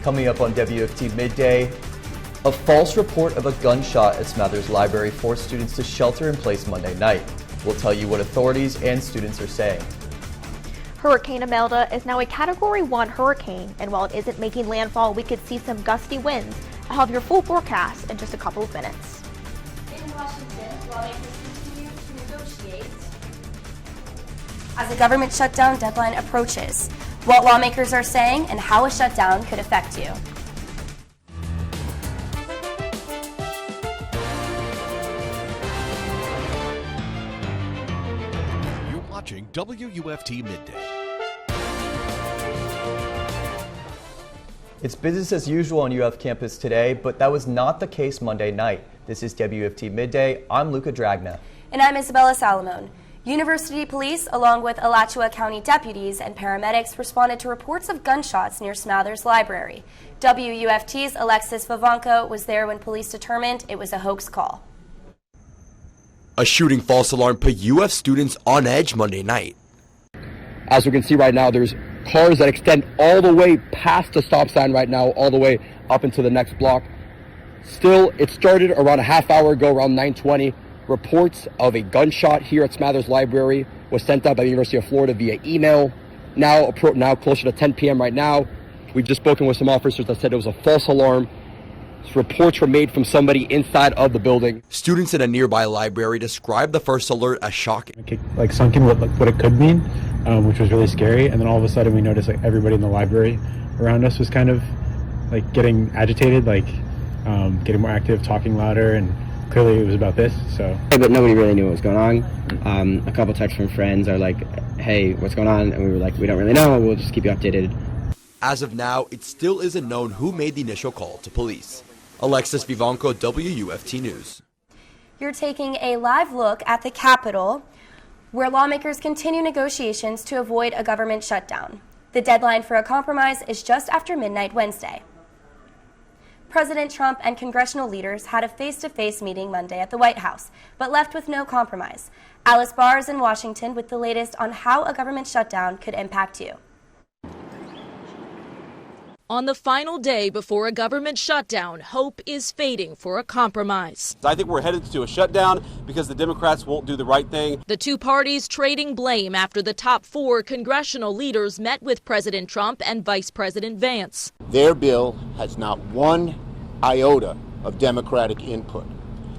Coming up on WFT Midday, a false report of a gunshot at Smathers Library forced students to shelter in place Monday night. We'll tell you what authorities and students are saying. Hurricane Imelda is now a Category 1 hurricane, and while it isn't making landfall, we could see some gusty winds. I'll have your full forecast in just a couple of minutes. In Washington, lawmakers continue to negotiate as the government shutdown deadline approaches. What lawmakers are saying and how a shutdown could affect you. You're watching WUFT Midday. It's business as usual on UF campus today, but that was not the case Monday night. This is WFT Midday. I'm Adragna. And I'm Isabella Salamone. University police, along with Alachua County deputies and paramedics, responded to reports of gunshots near Smathers Library. WUFT's Alexis Vivanco was there when police determined it was a hoax call. A shooting false alarm put UF students on edge Monday night. As we can see right now, there's cars that extend all the way past the stop sign right now, all the way up into the next block. Still, it started around a half hour ago, around 9:20. Reports of a gunshot here at Smathers Library was sent out by the University of Florida via email. Now closer to 10 p.m. right now. We've just spoken with some officers that said it was a false alarm. Reports were made from somebody inside of the building. Students in a nearby library described the first alert as shocking. Like sunk in what it could mean, which was really scary. And then all of a sudden we noticed like everybody in the library around us was kind of like getting agitated, like getting more active, talking louder, and clearly it was about this. So, but nobody really knew what was going on. A couple texts from friends are like, "Hey, what's going on?" And we were like, "We don't really know. We'll just keep you updated." As of now, it still isn't known who made the initial call to police. Alexis Vivanco, WUFT News. You're taking a live look at the Capitol, where lawmakers continue negotiations to avoid a government shutdown. The deadline for a compromise is just after midnight Wednesday. President Trump and congressional leaders had a face-to-face meeting Monday at the White House, but left with no compromise. Alice Barr is in Washington with the latest on how a government shutdown could impact you. On the final day before a government shutdown, hope is fading for a compromise. I think we're headed to a shutdown because the Democrats won't do the right thing. The two parties trading blame after the top 4 congressional leaders met with President Trump and Vice President Vance. Their bill has not one iota of Democratic input.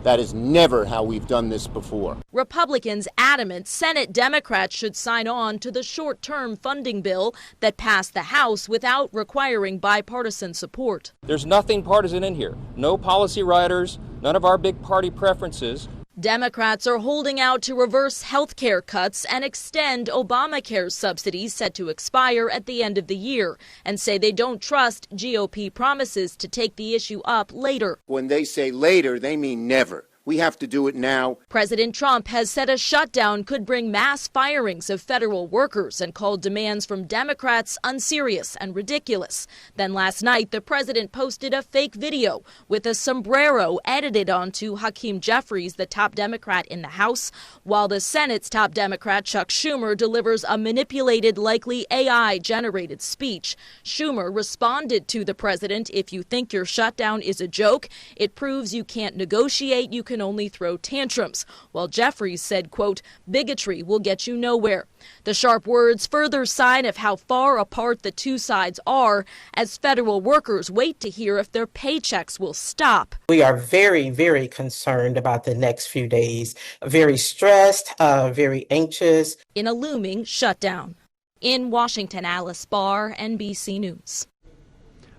That is never how we've done this before. Republicans adamant Senate Democrats should sign on to the short-term funding bill that passed the House without requiring bipartisan support. There's nothing partisan in here. No policy riders, none of our big party preferences. Democrats are holding out to reverse health care cuts and extend Obamacare's subsidies set to expire at the end of the year, and say they don't trust GOP promises to take the issue up later. When they say later, they mean never. We have to do it now. President Trump has said a shutdown could bring mass firings of federal workers and called demands from Democrats unserious and ridiculous. Then last night, the president posted a fake video with a sombrero edited onto Hakeem Jeffries, the top Democrat in the House, while the Senate's top Democrat, Chuck Schumer, delivers a manipulated, likely AI-generated speech. Schumer responded to the president, "If you think your shutdown is a joke, it proves you can't negotiate, you can only throw tantrums," while Jeffries said, quote, "Bigotry will get you nowhere." The sharp words further sign of how far apart the two sides are as federal workers wait to hear if their paychecks will stop. We are very, very concerned about the next few days, very stressed, very anxious. In a looming shutdown. In Washington, Alice Barr, NBC News.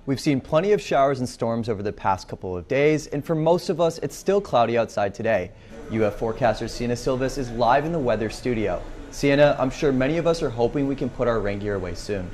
We've seen plenty of showers and storms over the past couple of days, and for most of us, it's still cloudy outside today. UF forecaster Sienna Silvest is live in the weather studio. Sienna, I'm sure many of us are hoping we can put our rain gear away soon.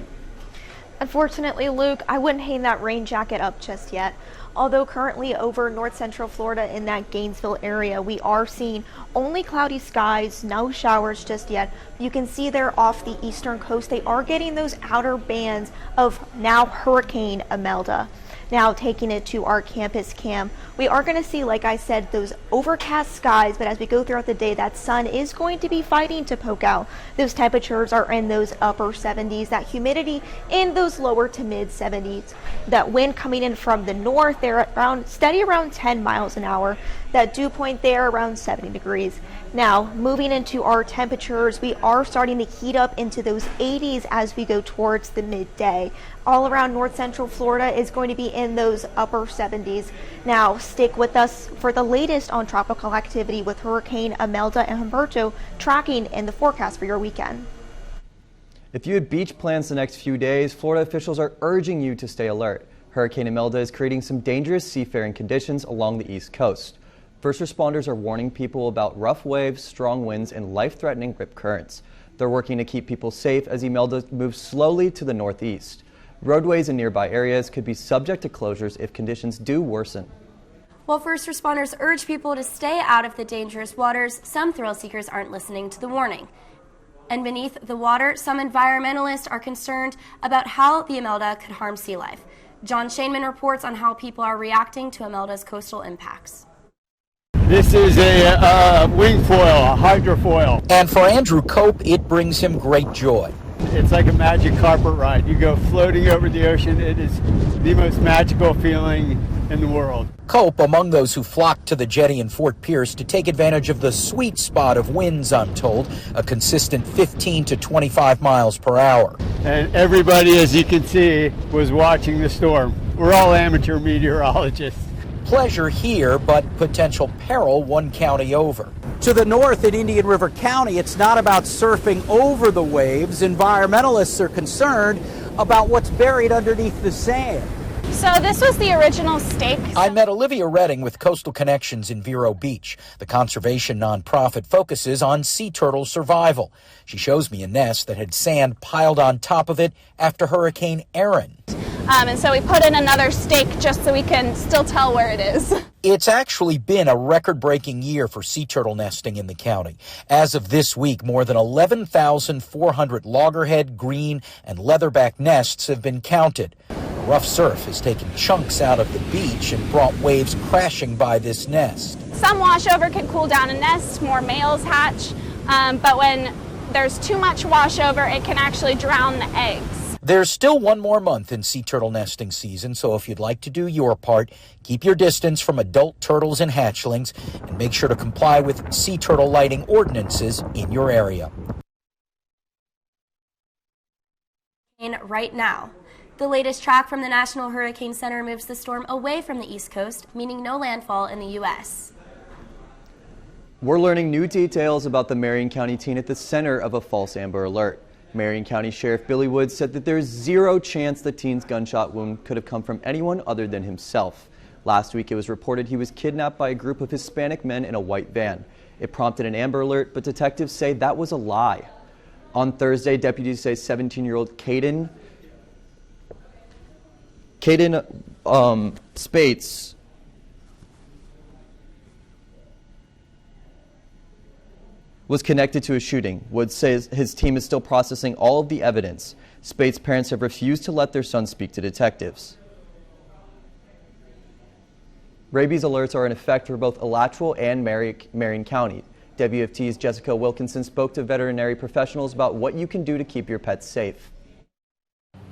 Unfortunately, Luke, I wouldn't hang that rain jacket up just yet. Although currently over north central Florida in that Gainesville area, we are seeing only cloudy skies, no showers just yet. You can see there off the eastern coast, they are getting those outer bands of now Hurricane Imelda. Now taking it to our campus cam, we are going to see, like I said, those overcast skies, but as we go throughout the day, that sun is going to be fighting to poke out. Those temperatures are in those upper 70s, that humidity in those lower to mid 70s. That wind coming in from the north, they're around steady around 10 miles an hour. That dew point there around 70 degrees. Now moving into our temperatures, we are starting to heat up into those 80s as we go towards the midday. All around north central Florida is going to be in those upper 70s. Now stick with us for the latest on tropical activity with Hurricane Imelda and Humberto tracking in the forecast for your weekend. If you had beach plans the next few days, Florida officials are urging you to stay alert. Hurricane Imelda is creating some dangerous seafaring conditions along the East Coast. First responders are warning people about rough waves, strong winds, and life-threatening rip currents. They're working to keep people safe as Imelda moves slowly to the northeast. Roadways in nearby areas could be subject to closures if conditions do worsen. While first responders urge people to stay out of the dangerous waters, some thrill seekers aren't listening to the warning. And beneath the water, some environmentalists are concerned about how the Imelda could harm sea life. John Shainman reports on how people are reacting to Imelda's coastal impacts. This is a wing foil, a hydrofoil. And for Andrew Cope, it brings him great joy. It's like a magic carpet ride. You go floating over the ocean. It is the most magical feeling in the world. Cope among those who flocked to the jetty in Fort Pierce to take advantage of the sweet spot of winds, I'm told, a consistent 15 to 25 miles per hour. And everybody, as you can see, was watching the storm. We're all amateur meteorologists. Pleasure here, but potential peril one county over. To the north in Indian River County, it's not about surfing over the waves. Environmentalists are concerned about what's buried underneath the sand. So this was the original stake. I met Olivia Redding with Coastal Connections in Vero Beach. The conservation nonprofit focuses on sea turtle survival. She shows me a nest that had sand piled on top of it after Hurricane Erin. And so we put in another stake just so we can still tell where it is. It's actually been a record-breaking year for sea turtle nesting in the county. As of this week, more than 11,400 loggerhead, green, and leatherback nests have been counted. Rough surf has taken chunks out of the beach and brought waves crashing by this nest. Some washover can cool down a nest, more males hatch, but when there's too much washover, it can actually drown the eggs. There's still one more month in sea turtle nesting season, so if you'd like to do your part, keep your distance from adult turtles and hatchlings, and make sure to comply with sea turtle lighting ordinances in your area. Right now. The latest track from the National Hurricane Center moves the storm away from the East Coast, meaning no landfall in the U.S. We're learning new details about the Marion County teen at the center of a false Amber Alert. Marion County Sheriff Billy Woods said that there's zero chance the teen's gunshot wound could have come from anyone other than himself. Last week it was reported he was kidnapped by a group of Hispanic men in a white van. It prompted an Amber Alert, but detectives say that was a lie. On Thursday, deputies say 17-year-old Caden Spates was connected to a shooting. Woods says his team is still processing all of the evidence. Spates' parents have refused to let their son speak to detectives. Rabies alerts are in effect for both Alachua and Marion County. WFT's Jessica Wilkinson spoke to veterinary professionals about what you can do to keep your pets safe.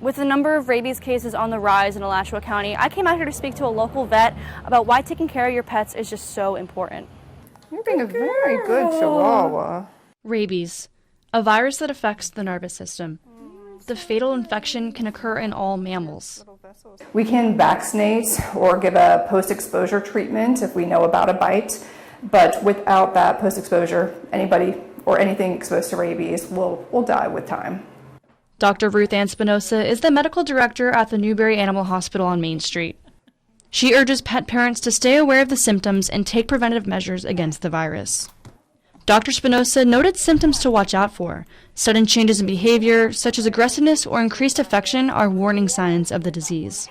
With the number of rabies cases on the rise in Alachua County, I came out here to speak to a local vet about why taking care of your pets is just so important. You're being a very good Chihuahua. Rabies, a virus that affects the nervous system. The fatal infection can occur in all mammals. We can vaccinate or give a post-exposure treatment if we know about a bite, but without that post-exposure, anybody or anything exposed to rabies will die with time. Dr. Ruth Ann Spinoza is the medical director at the Newberry Animal Hospital on Main Street. She urges pet parents to stay aware of the symptoms and take preventative measures against the virus. Dr. Spinoza noted symptoms to watch out for. Sudden changes in behavior, such as aggressiveness or increased affection, are warning signs of the disease.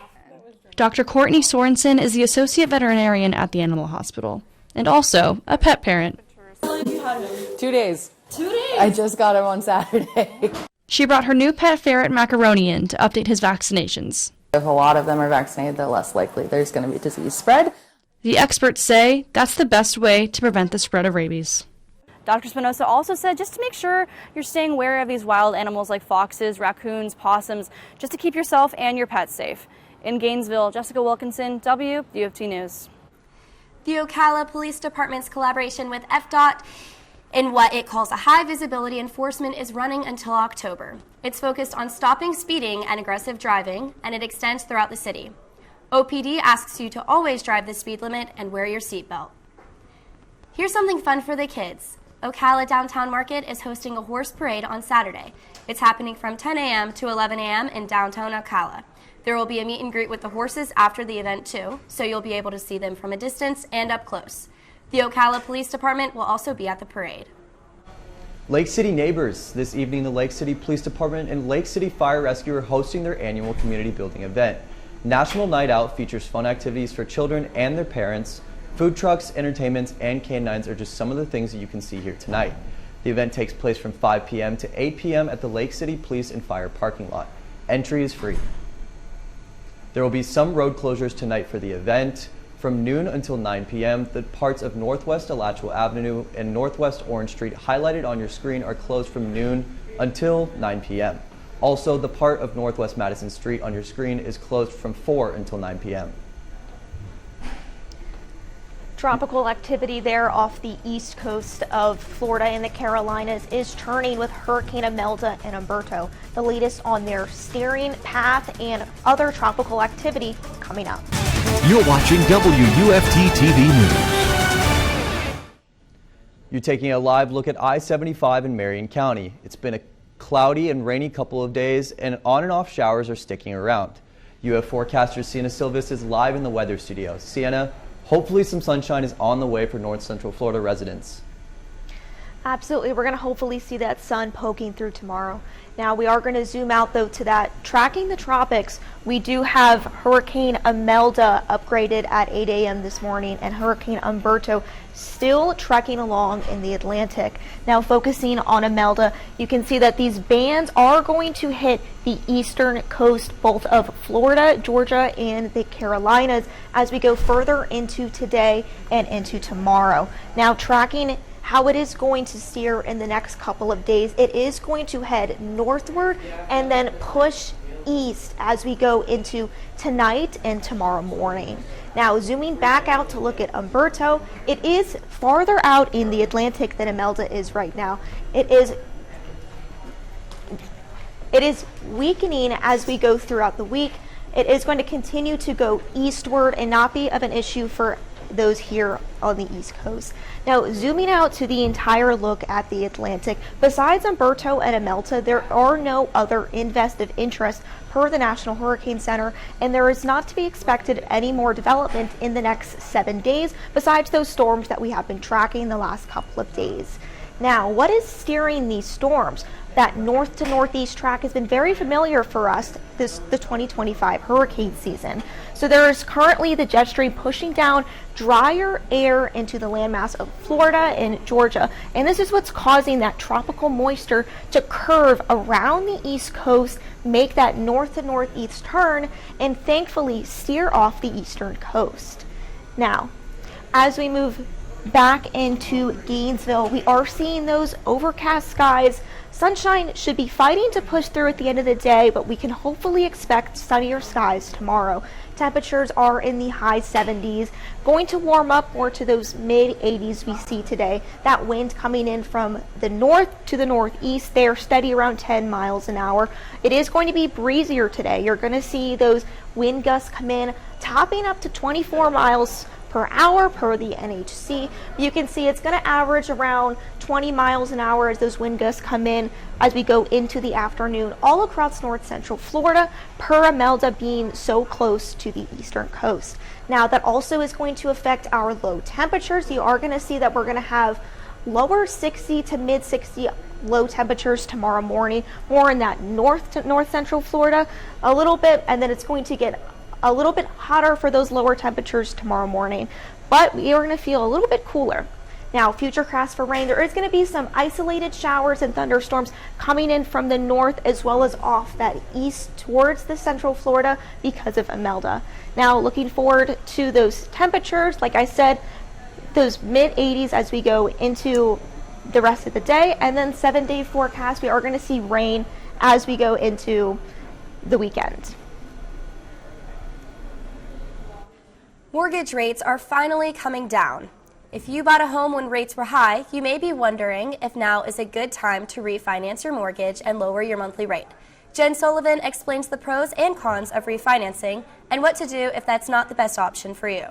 Dr. Courtney Sorensen is the associate veterinarian at the animal hospital, and also a pet parent. 2 days. 2 days? I just got him on Saturday. She brought her new pet ferret Macaroni in to update his vaccinations. If a lot of them are vaccinated, the less likely there's going to be disease spread. The experts say that's the best way to prevent the spread of rabies. Dr. Espinosa also said just to make sure you're staying aware of these wild animals like foxes, raccoons, possums, just to keep yourself and your pets safe. In Gainesville, Jessica Wilkinson, WUFT News. The Ocala Police Department's collaboration with FDOT in what it calls a high visibility enforcement is running until October. It's focused on stopping speeding and aggressive driving, and it extends throughout the city. OPD asks you to always drive the speed limit and wear your seatbelt. Here's something fun for the kids. Ocala Downtown Market is hosting a horse parade on Saturday. It's happening from 10 a.m. to 11 a.m. in downtown Ocala. There will be a meet and greet with the horses after the event too, so you'll be able to see them from a distance and up close. The Ocala Police Department will also be at the parade. Lake City neighbors. This evening, the Lake City Police Department and Lake City Fire Rescue are hosting their annual community building event. National Night Out features fun activities for children and their parents. Food trucks, entertainments, and canines are just some of the things that you can see here tonight. The event takes place from 5 p.m. to 8 p.m. at the Lake City Police and Fire parking lot. Entry is free. There will be some road closures tonight for the event. From noon until 9 p.m., the parts of Northwest Alachua Avenue and Northwest Orange Street highlighted on your screen are closed from noon until 9 p.m. Also, the part of Northwest Madison Street on your screen is closed from 4 until 9 p.m. Tropical activity there off the east coast of Florida and the Carolinas is turning with Hurricane Imelda and Umberto. The latest on their steering path and other tropical activity coming up. You're watching WUFT-TV News. You're taking a live look at I-75 in Marion County. It's been a cloudy and rainy couple of days, and on and off showers are sticking around. UF forecaster Sienna Silvest is live in the weather studio. Sienna, hopefully some sunshine is on the way for North Central Florida residents. Absolutely. We're going to hopefully see that sun poking through tomorrow. Now, we are going to zoom out, though, to that. Tracking the tropics, we do have Hurricane Imelda upgraded at 8 a.m. this morning, and Hurricane Umberto still trekking along in the Atlantic. Now, focusing on Imelda, you can see that these bands are going to hit the eastern coast, both of Florida, Georgia, and the Carolinas as we go further into today and into tomorrow. Now, tracking how it is going to steer in the next couple of days, it is going to head northward and then push east as we go into tonight and tomorrow morning. Now, zooming back out to look at Umberto, it is farther out in the Atlantic than Imelda is right now. It is weakening as we go throughout the week. It is going to continue to go eastward and not be of an issue for those here on the East Coast. Now, zooming out to the entire look at the Atlantic, besides Umberto and Imelda, there are no other invested interests per the National Hurricane Center, and there is not to be expected any more development in the next 7 days, besides those storms that we have been tracking the last couple of days. Now, what is steering these storms? That north to northeast track has been very familiar for us the 2025 hurricane season. So there is currently the jet stream pushing down drier air into the landmass of Florida and Georgia, and this is what's causing that tropical moisture to curve around the east coast, make that north to northeast turn, and thankfully steer off the eastern coast. Now, as we move back into Gainesville, we are seeing those overcast skies. Sunshine should be fighting to push through at the end of the day, but we can hopefully expect sunnier skies tomorrow. Temperatures are in the high 70s, going to warm up more to those mid 80s we see today. That wind coming in from the north to the northeast, they're steady around 10 miles an hour. It is going to be breezier today. You're going to see those wind gusts come in, topping up to 24 miles per hour per the NHC. You can see it's going to average around 20 miles an hour as those wind gusts come in as we go into the afternoon all across north central Florida, per Imelda being so close to the eastern coast. Now, that also is going to affect our low temperatures. You are going to see that we're going to have lower 60 to mid 60 low temperatures tomorrow morning, more in that north to north central Florida a little bit, and then it's going to get a little bit hotter for those lower temperatures tomorrow morning, but we are going to feel a little bit cooler. Now, futurecast for rain, there is going to be some isolated showers and thunderstorms coming in from the north as well as off that east towards the central Florida because of Imelda. Now, looking forward to those temperatures, like I said, those mid-80s as we go into the rest of the day, and then 7-day forecast, we are going to see rain as we go into the weekend. Mortgage rates are finally coming down. If you bought a home when rates were high, you may be wondering if now is a good time to refinance your mortgage and lower your monthly rate. Jen Sullivan explains the pros and cons of refinancing and what to do if that's not the best option for you.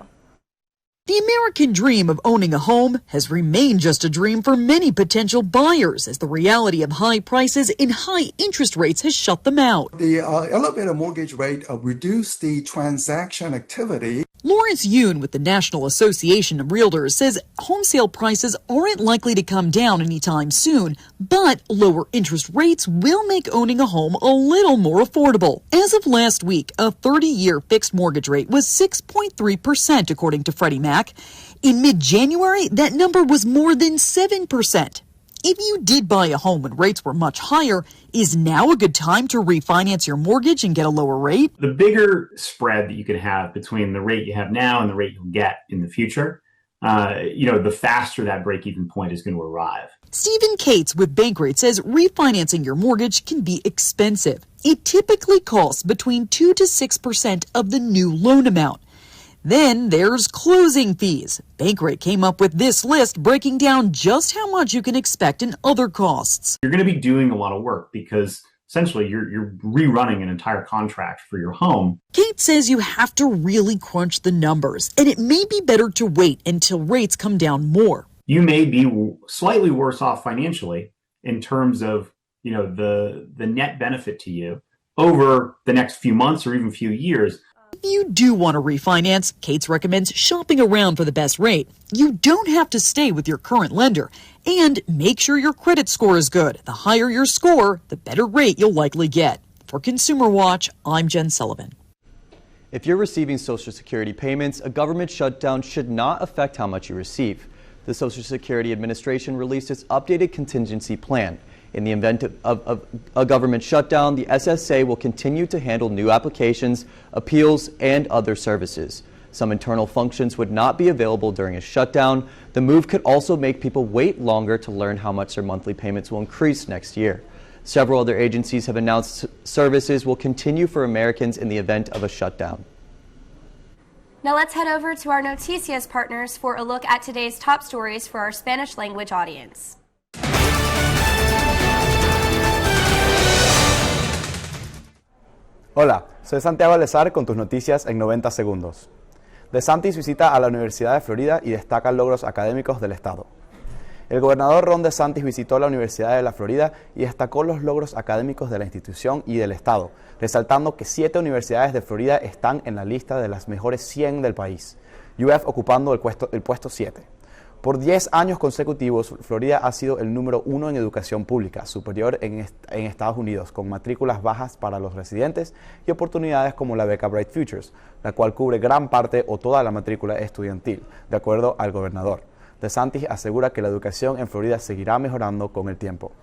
The American dream of owning a home has remained just a dream for many potential buyers as the reality of high prices and high interest rates has shut them out. The elevated mortgage rate reduced the transaction activity. Lawrence Yoon with the National Association of Realtors says home sale prices aren't likely to come down anytime soon, but lower interest rates will make owning a home a little more affordable. As of last week, a 30-year fixed mortgage rate was 6.3% according to Freddie Mac. In mid-January, that number was more than 7%. If you did buy a home when rates were much higher, is now a good time to refinance your mortgage and get a lower rate? The bigger spread that you can have between the rate you have now and the rate you'll get in the future, the faster that break-even point is going to arrive. Stephen Cates with Bankrate says refinancing your mortgage can be expensive. It typically costs between 2 to 6% of the new loan amount. Then there's closing fees. Bankrate came up with this list breaking down just how much you can expect in other costs. You're going to be doing a lot of work because essentially you're rerunning an entire contract for your home. Kate says you have to really crunch the numbers, and it may be better to wait until rates come down more. You may be slightly worse off financially in terms of, the net benefit to you over the next few months or even few years. If you do want to refinance, Cates recommends shopping around for the best rate. You don't have to stay with your current lender. And make sure your credit score is good. The higher your score, the better rate you'll likely get. For Consumer Watch, I'm Jen Sullivan. If you're receiving Social Security payments, a government shutdown should not affect how much you receive. The Social Security Administration released its updated contingency plan. In the event of a government shutdown, the SSA will continue to handle new applications, appeals, and other services. Some internal functions would not be available during a shutdown. The move could also make people wait longer to learn how much their monthly payments will increase next year. Several other agencies have announced services will continue for Americans in the event of a shutdown. Now let's head over to our Noticias partners for a look at today's top stories for our Spanish language audience. Hola, soy Santiago Alezard con tus noticias en 90 segundos. DeSantis visita a la Universidad de Florida y destaca logros académicos del estado. El gobernador Ron DeSantis visitó la Universidad de la Florida y destacó los logros académicos de la institución y del estado, resaltando que 7 universidades de Florida están en la lista de las mejores 100 del país, UF ocupando el puesto 7. Por 10 años consecutivos, Florida ha sido el número 1 en educación pública superior en Estados Unidos, con matrículas bajas para los residentes y oportunidades como la beca Bright Futures, la cual cubre gran parte o toda la matrícula estudiantil, de acuerdo al gobernador. DeSantis asegura que la educación en Florida seguirá mejorando con el tiempo.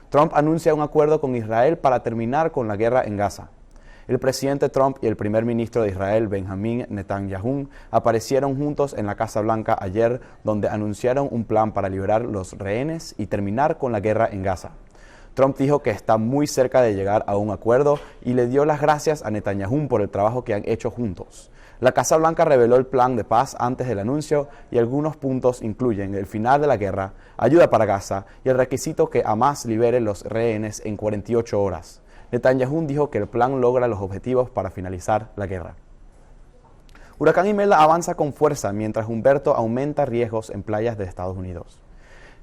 Trump anuncia un acuerdo con Israel para terminar con la guerra en Gaza. El presidente Trump y el primer ministro de Israel, Benjamin Netanyahu, aparecieron juntos en la Casa Blanca ayer, donde anunciaron un plan para liberar los rehenes y terminar con la guerra en Gaza. Trump dijo que está muy cerca de llegar a un acuerdo y le dio las gracias a Netanyahu por el trabajo que han hecho juntos. La Casa Blanca reveló el plan de paz antes del anuncio y algunos puntos incluyen el final de la guerra, ayuda para Gaza y el requisito que Hamas libere los rehenes en 48 horas. Netanyahu dijo que el plan logra los objetivos para finalizar la guerra. Huracán Imelda avanza con fuerza mientras Humberto aumenta riesgos en playas de Estados Unidos.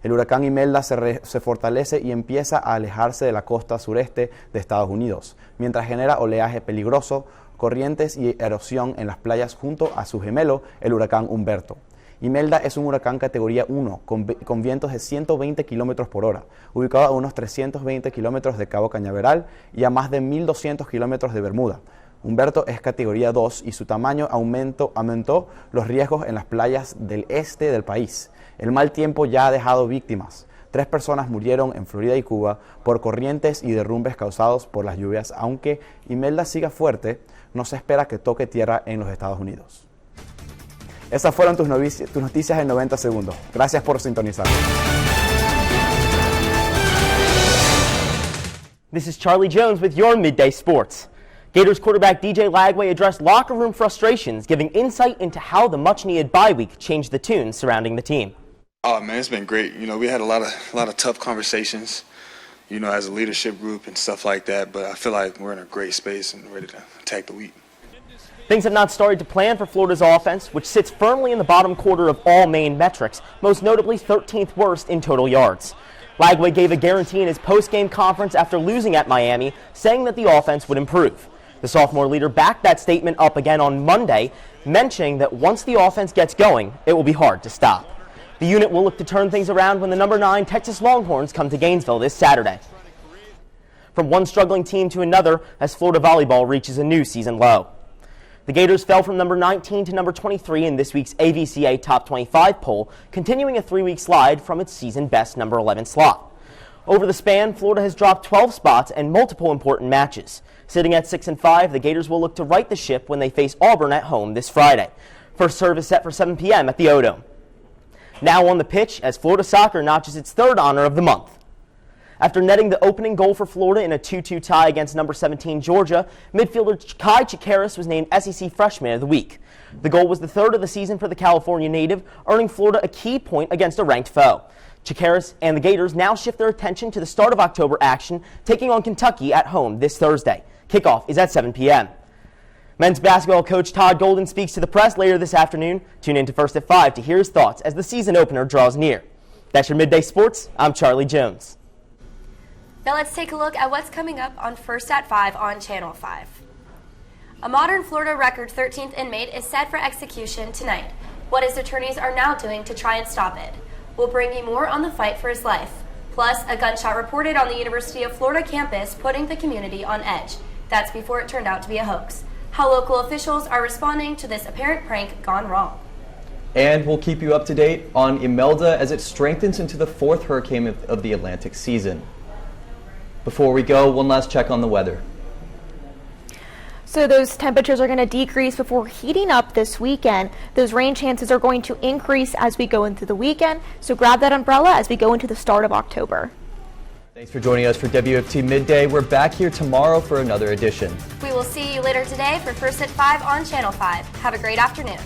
El huracán Imelda se fortalece y empieza a alejarse de la costa sureste de Estados Unidos, mientras genera oleaje peligroso, corrientes y erosión en las playas junto a su gemelo, el huracán Humberto. Imelda es un huracán categoría 1 con vientos de 120 km por hora, ubicado a unos 320 kilómetros de Cabo Cañaveral y a más de 1.200 kilómetros de Bermuda. Humberto es categoría 2 y su tamaño aumentó los riesgos en las playas del este del país. El mal tiempo ya ha dejado víctimas. 3 personas murieron en Florida y Cuba por corrientes y derrumbes causados por las lluvias. Aunque Imelda siga fuerte, no se espera que toque tierra en los Estados Unidos. Esas fueron tus noticias en 90 segundos. Gracias por sintonizar. This is Charlie Jones with your Midday Sports. Gators quarterback DJ Lagway addressed locker room frustrations, giving insight into how the much-needed bye week changed the tune surrounding the team. Oh man, it's been great. You know, we had a lot of tough conversations, you know, as a leadership group and stuff like that. But I feel like we're in a great space and ready to attack the week. Things have not started to plan for Florida's offense, which sits firmly in the bottom quarter of all main metrics, most notably 13th worst in total yards. Lagway gave a guarantee in his post-game conference after losing at Miami, saying that the offense would improve. The sophomore leader backed that statement up again on Monday, mentioning that once the offense gets going, it will be hard to stop. The unit will look to turn things around when the number 9 Texas Longhorns come to Gainesville this Saturday. From one struggling team to another as Florida volleyball reaches a new season low. The Gators fell from number 19 to number 23 in this week's AVCA Top 25 poll, continuing a 3-week slide from its season best number 11 slot. Over the span, Florida has dropped 12 spots and multiple important matches. Sitting at 6-5, the Gators will look to right the ship when they face Auburn at home this Friday. First serve is set for 7 p.m. at the O-Dome. Now on the pitch as Florida soccer notches its 3rd honor of the month. After netting the opening goal for Florida in a 2-2 tie against number 17 Georgia, midfielder Kai Chikaris was named SEC Freshman of the Week. The goal was the 3rd of the season for the California native, earning Florida a key point against a ranked foe. Chikaris and the Gators now shift their attention to the start of October action, taking on Kentucky at home this Thursday. Kickoff is at 7 p.m. Men's basketball coach Todd Golden speaks to the press later this afternoon. Tune in to First at 5 to hear his thoughts as the season opener draws near. That's your Midday Sports. I'm Charlie Jones. Now let's take a look at what's coming up on First at 5 on Channel 5. A modern Florida record 13th inmate is set for execution tonight. What his attorneys are now doing to try and stop it. We'll bring you more on the fight for his life. Plus, a gunshot reported on the University of Florida campus, putting the community on edge. That's before it turned out to be a hoax. How local officials are responding to this apparent prank gone wrong. And we'll keep you up to date on Imelda as it strengthens into the 4th hurricane of the Atlantic season. Before we go, one last check on the weather. So those temperatures are going to decrease before heating up this weekend. Those rain chances are going to increase as we go into the weekend. So grab that umbrella as we go into the start of October. Thanks for joining us for WFT Midday. We're back here tomorrow for another edition. We will see you later today for First at 5 on Channel 5. Have a great afternoon.